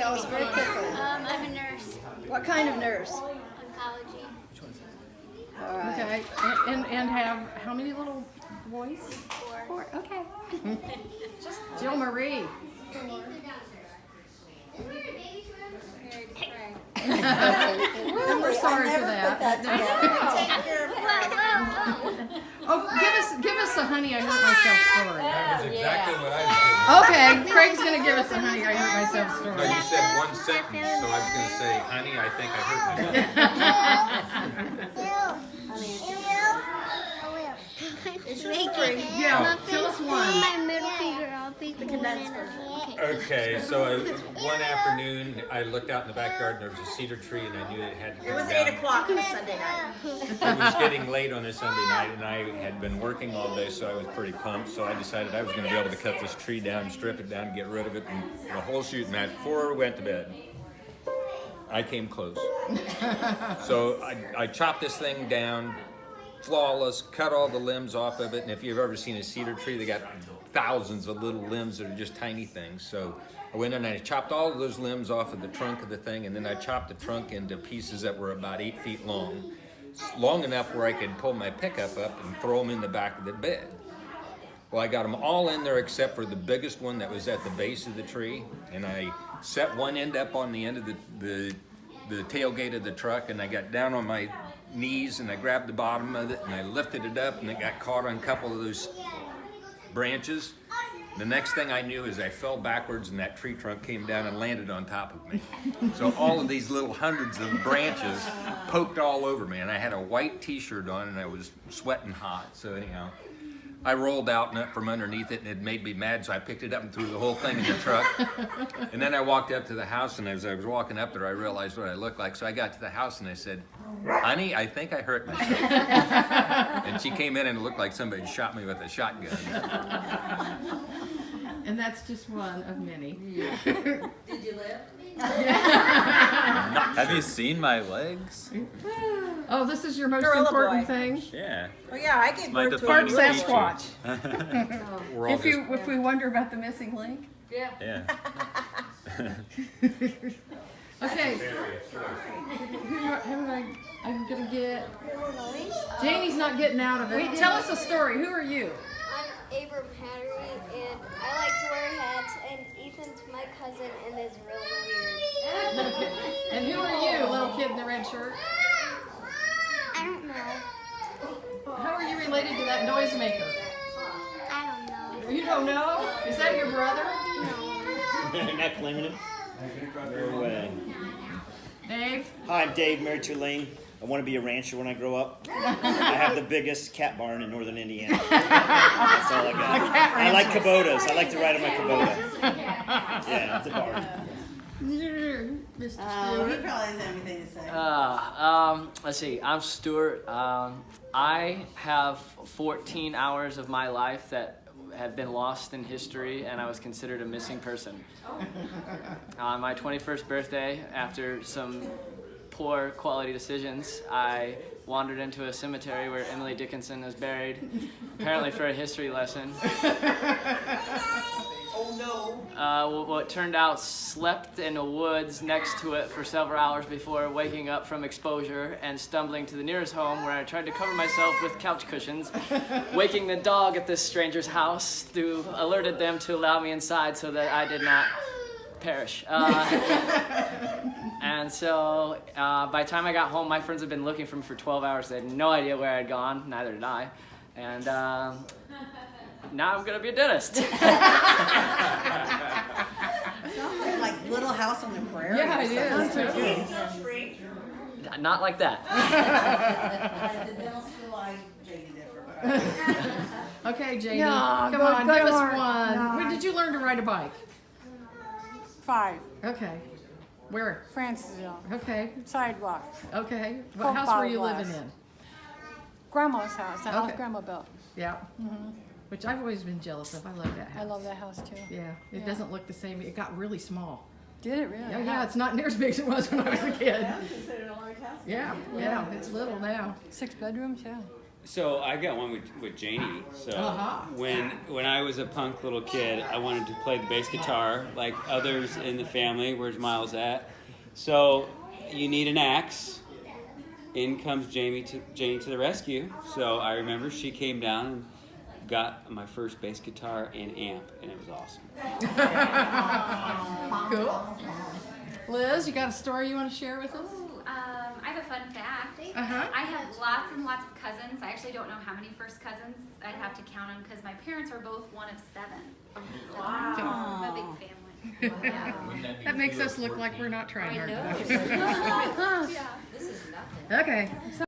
Tell us very quickly. I'm a nurse. What kind of nurse? Oncology. All right. Okay. And have how many little boys? 4. Okay. Jill Marie. We're sorry for that. Take care of Oh, give us a honey, I hurt myself story. That was exactly what I was Okay, Craig's gonna give us a honey, I hurt myself story. No, you said one sentence, so I was going to say, honey, I think I hurt myself. It's your story. Yeah, tell us one. My middle finger, I'll be the condensed version. Okay, so one afternoon, I looked out in the backyard and there was a cedar tree and I knew it had to It come was down. 8 o'clock on a Sunday night. It was getting late on a Sunday night and I had been working all day, so I was pretty pumped. So I decided I was going to be able to cut this tree down, strip it down, get rid of it, and the whole shooting match before we went to bed. I came close. So I chopped this thing down, flawless, cut all the limbs off of it, and if you've ever seen a cedar tree, they got thousands of little limbs that are just tiny things. So I went in and I chopped all of those limbs off of the trunk of the thing, and then I chopped the trunk into pieces that were about 8 feet long, long enough where I could pull my pickup up and throw them in the back of the bed. Well, I got them all in there except for the biggest one that was at the base of the tree, and I set one end up on the end of the tailgate of the truck, and I got down on my knees and I grabbed the bottom of it and I lifted it up, and it got caught on a couple of those branches. The next thing I knew is I fell backwards and that tree trunk came down and landed on top of me. So all of these little hundreds of branches poked all over me, and I had a white t-shirt on and I was sweating hot. So anyhow, I rolled out and up from underneath it, and it made me mad, so I picked it up and threw the whole thing in the truck. And then I walked up to the house, and as I was walking up there, I realized what I looked like. So I got to the house and I said, honey, I think I hurt myself. And she came in and it looked like somebody shot me with a shotgun. And that's just one of many. Did you live? Have you seen my legs? Oh, this is your most Gorilla important boy. thing? Yeah. Oh yeah, I gave my birth to a defining gorilla. Sasquatch. We're all If we wonder about the missing link. Yeah. Okay. I'm gonna get. Janie's not getting out of it. Wait, tell us a story. Who are you? I'm Abram Hattery, and I like to wear hats, and Ethan's my cousin and is really weird. And who are you, little kid in the red shirt? I don't know. How are you related to that noisemaker? I don't know. You don't know? Is that your brother? You're not claiming it? No way. Dave? Hi, I'm Dave, married to Elaine. I want to be a rancher when I grow up. I have the biggest cat barn in northern Indiana. That's all I got. I like Kubotas. I like to ride on my Kubota. Yeah, it's a barn. Mr. He Stewart. probably has anything to say. Let's see. I'm Stuart. I have 14 hours of my life that have been lost in history, and I was considered a missing person. On my 21st birthday, after some poor quality decisions, I wandered into a cemetery where Emily Dickinson is buried, apparently for a history lesson. Oh no. What turned out slept in the woods next to it for several hours before waking up from exposure and stumbling to the nearest home, where I tried to cover myself with couch cushions, waking the dog at this stranger's house to alerted them to allow me inside so that I did not perish. And so by the time I got home, my friends had been looking for me for 12 hours. They had no idea where I'd gone, neither did I. And now I'm gonna be a dentist. Sounds like Little House on the Prairie. Yeah, it is. Not like that. The dental school, I dated different. Okay, Janie. No, come good- on, good give us work. one. No. When did you learn to ride a bike? 5, Okay. Where? Francisville, Okay. sidewalk, Okay. What Coke house were you bottle living glass. in? Grandma's house, the house Okay. Grandma built. Yeah. Which I've always been jealous of. I love that house. I love that house too. Yeah. It Yeah. doesn't look the same. It got really small. Did it really? Yeah, it's not near as big as it was when I was a kid. That's considered a large house. Yeah, it's little now. 6 bedrooms, yeah. So I've got one with Janie. So when I was a punk little kid, I wanted to play the bass guitar like others in the family. Where's Miles at? So you need an axe. In comes Janie to the rescue. So I remember she came down and got my first bass guitar and amp, and it was awesome. Cool. Liz, you got a story you want to share with us? I have a fun fact. I have lots and lots of cousins. I actually don't know how many first cousins. I'd have to count them because my parents are both one of 7. Wow. So I'm a big family. Wow. That makes us look like we're not trying hard enough. Yeah. This is nothing. Okay.